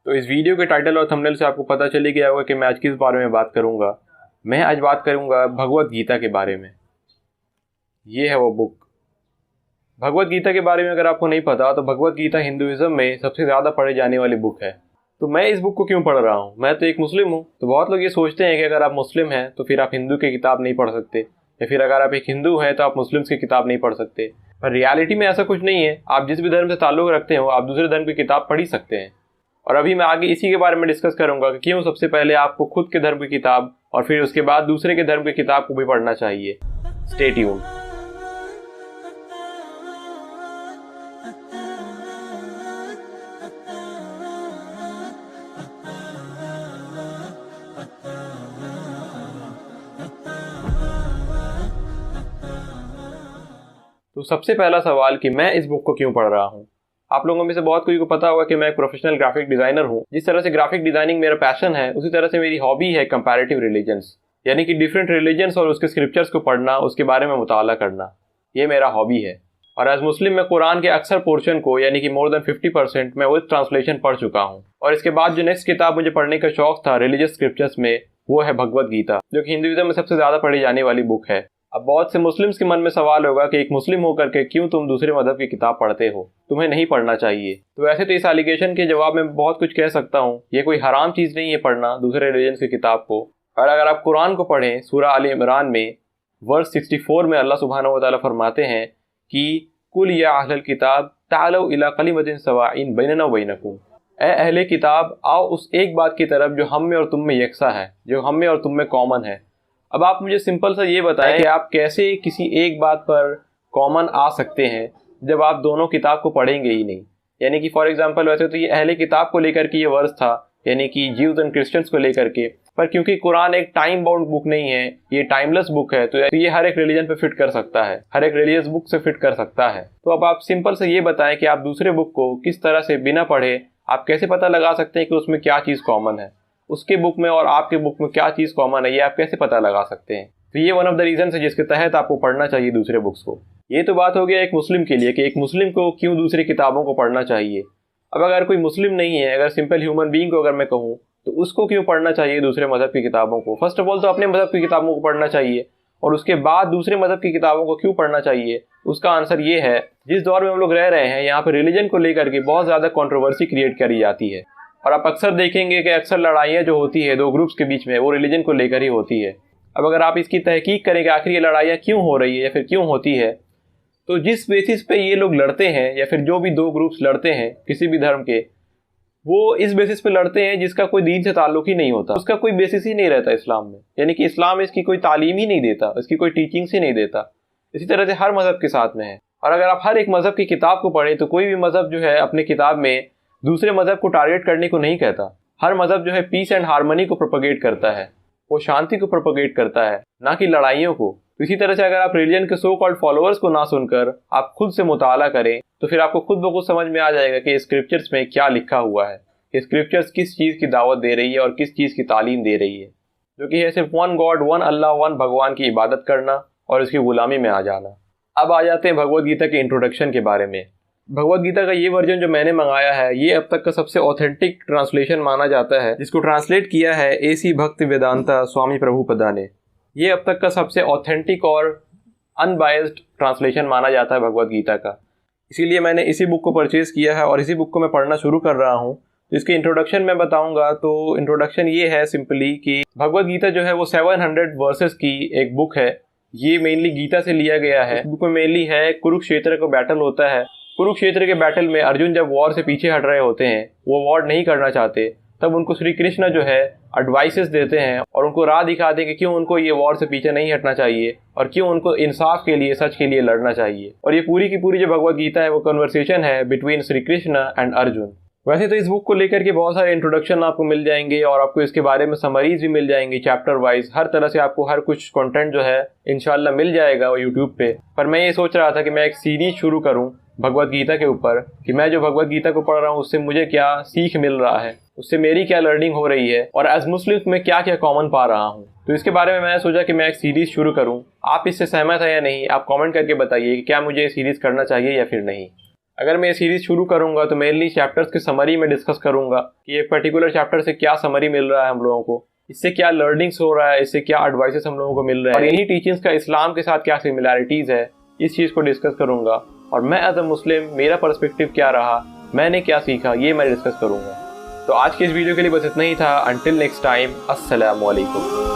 तो इस वीडियो के टाइटल और थंबनेल से आपको पता चली गया होगा कि मैं आज किस बारे में बात करूंगा। मैं आज बात करूंगा भगवत गीता के बारे में। ये है वो बुक। भगवत गीता के बारे में अगर आपको नहीं पता तो भगवत गीता हिंदुइज्म में सबसे ज़्यादा पढ़े जाने वाली बुक है। तो मैं इस बुक को क्यों पढ़ रहा हूँ? मैं तो एक मुस्लिम हूँ। तो बहुत लोग ये सोचते हैं कि अगर आप मुस्लिम हैं तो फिर आप हिंदू की किताब नहीं पढ़ सकते, या फिर अगर आप एक हिंदू हैं तो आप मुस्लिम्स की किताब नहीं पढ़ सकते। पर रियलिटी में ऐसा कुछ नहीं है। आप जिस भी धर्म से ताल्लुक़ रखते हो आप दूसरे धर्म की किताब पढ़ ही सकते हैं। और अभी मैं आगे इसी के बारे में डिस्कस करूंगा कि क्यों सबसे पहले आपको खुद के धर्म की किताब और फिर उसके बाद दूसरे के धर्म की किताब को भी पढ़ना चाहिए। Stay tuned. तो सबसे पहला सवाल कि मैं इस बुक को क्यों पढ़ रहा हूँ। आप लोगों में से बहुत कोई को पता होगा कि मैं एक प्रोफेशनल ग्राफिक डिजाइनर हूँ। जिस तरह से ग्राफिक डिजाइनिंग मेरा पैशन है, उसी तरह से मेरी हॉबी है कंपैरेटिव रिलीजन्स, यानी कि डिफरेंट रिलीजन्स और उसके स्क्रिप्चर्स को पढ़ना, उसके बारे में मुताला करना। ये मेरा हॉबी है। और एज मुस्लिम मैं कुरान के अक्सर पोर्शन को, यानी कि मोर देन 50% मैं विद ट्रांसलेशन पढ़ चुका हूँ। और इसके बाद जो नेक्स्ट किताब मुझे पढ़ने का शौक था रिलीजियस स्क्रिप्चर्स में, वो है भगवत गीता, जो कि हिंदुइज्म में सबसे ज़्यादा पढ़ी जाने वाली बुक है। अब बहुत से मुस्लिम्स के मन में सवाल होगा कि एक मुस्लिम होकर के क्यों तुम दूसरे मजहब की किताब पढ़ते हो, तुम्हें नहीं पढ़ना चाहिए। तो वैसे तो इस एलिगेशन के जवाब में बहुत कुछ कह सकता हूँ। ये कोई हराम चीज़ नहीं है पढ़ना दूसरे रिलीजन की किताब को। और अगर आप कुरान को पढ़ें, सूरह आल इमरान में वर्स 64 में अल्लाह सुब्हानहू व तआला फरमाते हैं कि कुल या अहलल किताब तालौ इला कलिमतिन सवाइन बैनना व बैनकुम, ए अहले किताब आओ उस एक बात की तरफ जो हम में और तुम में यकसा है, जो हम में और तुम में कॉमन है। अब आप मुझे सिंपल सा ये बताएं कि आप कैसे किसी एक बात पर कॉमन आ सकते हैं जब आप दोनों किताब को पढ़ेंगे ही नहीं। यानी कि फॉर एग्जांपल वैसे तो ये अहले किताब को लेकर के ये वर्स था, यानी कि ज्यूज एंड क्रिश्चियंस को लेकर के, पर क्योंकि कुरान एक टाइम बाउंड बुक नहीं है, ये टाइमलेस बुक है, तो ये हर एक रिलीजन पे फिट कर सकता है, हर एक रिलीजियस बुक से फिट कर सकता है। तो अब आप सिंपल से ये बताएं कि आप दूसरे बुक को किस तरह से बिना पढ़े आप कैसे पता लगा सकते हैं कि उसमें क्या चीज़ कॉमन है, उसके बुक में और आपके बुक में क्या चीज़ कॉमन है, ये आप कैसे पता लगा सकते हैं। तो ये वन ऑफ द रीजन है जिसके तहत आपको पढ़ना चाहिए दूसरे बुक्स को। ये तो बात हो गया एक मुस्लिम के लिए कि एक मुस्लिम को क्यों दूसरी किताबों को पढ़ना चाहिए। अब अगर कोई मुस्लिम नहीं है, अगर सिंपल ह्यूमन बीइंग को अगर मैं कहूँ, तो उसको क्यों पढ़ना चाहिए दूसरे मज़हब की किताबों को। फर्स्ट ऑफ ऑल तो अपने मज़हब की किताबों को पढ़ना चाहिए, और उसके बाद दूसरे मज़हब की किताबों को क्यों पढ़ना चाहिए, उसका आंसर ये है, जिस दौर में हम लोग रह रहे हैं यहाँ पर रिलीजन को लेकर के बहुत ज़्यादा कंट्रोवर्सी क्रिएट करी जाती है। और आप अक्सर देखेंगे कि अक्सर लड़ाइयाँ जो होती है दो ग्रुप्स के बीच में, वो रिलीजन को लेकर ही होती है। अब अगर आप इसकी तहकीक करें कि आखिर ये लड़ाइयाँ क्यों हो रही है या फिर क्यों होती है, तो जिस बेसिस पे ये लोग लड़ते हैं, या फिर जो भी दो ग्रुप्स लड़ते हैं किसी भी धर्म के, वो इस बेसिस पे लड़ते हैं जिसका कोई दीन से ताल्लुक ही नहीं होता, उसका कोई बेसिस ही नहीं रहता इस्लाम में। यानी कि इस्लाम इसकी कोई तालीम ही नहीं देता, इसकी कोई टीचिंग्स ही नहीं देता। इसी तरह से हर मज़हब के साथ में है। और अगर आप हर एक मज़हब की किताब को पढ़ें तो कोई भी मज़हब जो है अपने किताब में दूसरे मज़हब को टारगेट करने को नहीं कहता। हर मज़हब जो है पीस एंड हार्मनी को प्रोपगेट करता है, वो शांति को प्रोपगेट करता है, ना कि लड़ाइयों को। तो इसी तरह से अगर आप रिलीजन के सो कॉल्ड फॉलोअर्स को ना सुनकर आप खुद से मुताला करें, तो फिर आपको खुद ब खुद समझ में आ जाएगा कि स्क्रिप्चर्स में क्या लिखा हुआ है, स्क्रिप्चर्स किस चीज़ की दावत दे रही है और किस चीज़ की तालीम दे रही है, जो कि है सिर्फ वन गॉड, वन अल्लाह, वन भगवान की इबादत करना और उसकी गुलामी में आ जाना। अब आ जाते हैं भगवत गीता के इंट्रोडक्शन के बारे में। भगवत गीता का ये वर्जन जो मैंने मंगाया है, ये अब तक का सबसे ऑथेंटिक ट्रांसलेशन माना जाता है, जिसको ट्रांसलेट किया है AC भक्ति वेदांता स्वामी प्रभुपदा ने। ये अब तक का सबसे ऑथेंटिक और अनबायस्ड ट्रांसलेशन माना जाता है भगवत गीता का। इसीलिए मैंने इसी बुक को परचेज़ किया है और इसी बुक को मैं पढ़ना शुरू कर रहा हूँ। तो इसके इंट्रोडक्शन में बताऊंगा। तो इंट्रोडक्शन ये है सिंपली कि भगवत गीता जो है वो 700 वर्सेस की एक बुक है। ये मेनली गीता से लिया गया है। इस बुक में मेनली है कुरुक्षेत्र का बैटल होता है। कुरुक्षेत्र के बैटल में अर्जुन जब वॉर से पीछे हट रहे होते हैं, वो वॉर नहीं करना चाहते, तब उनको श्री कृष्ण जो है एडवाइसेस देते हैं और उनको राह दिखाते हैं कि क्यों उनको ये वॉर से पीछे नहीं हटना चाहिए और क्यों उनको इंसाफ के लिए, सच के लिए लड़ना चाहिए। और ये पूरी की पूरी जो भगवत गीता है वो कन्वर्सेशन है बिटवीन श्री कृष्ण एंड अर्जुन। वैसे तो इस बुक को लेकर के बहुत सारे इंट्रोडक्शन आपको मिल जाएंगे और आपको इसके बारे में समरीज भी मिल जाएंगी चैप्टर वाइज। हर तरह से आपको हर कुछ कंटेंट जो है इंशाल्लाह मिल जाएगा वो यूट्यूब पे। पर मैं ये सोच रहा था कि मैं एक सीरीज शुरू करूं भगवत गीता के ऊपर, कि मैं जो भगवत गीता को पढ़ रहा हूँ उससे मुझे क्या सीख मिल रहा है, उससे मेरी क्या लर्निंग हो रही है और एज मुस्लिम में क्या क्या कॉमन पा रहा हूँ। तो इसके बारे में मैंने सोचा कि मैं एक सीरीज शुरू करूँ। आप इससे सहमत है या नहीं, आप कमेंट करके बताइए कि क्या मुझे ये सीरीज करना चाहिए या फिर नहीं। अगर मैं ये सीरीज़ शुरू करूँगा तो मेनली चैप्टर्स की समरी में डिस्कस करूँगा कि एक पर्टिकुलर चैप्टर से क्या समरी मिल रहा है हम लोगों को, इससे क्या लर्निंग्स हो रहा है, इससे क्या एडवाइसेस हम लोगों को मिल रहा है और इन्हीं टीचिंग्स का इस्लाम के साथ क्या सिमिलैरिटीज़ है, इस चीज़ को डिस्कस करूँगा। और मैं एज अ मुस्लिम मेरा पर्सपेक्टिव क्या रहा, मैंने क्या सीखा, ये मैं डिस्कस करूँगा। तो आज के इस वीडियो के लिए बस इतना ही था। अंटिल नेक्स्ट टाइम, अस्सलामु अलैकुम।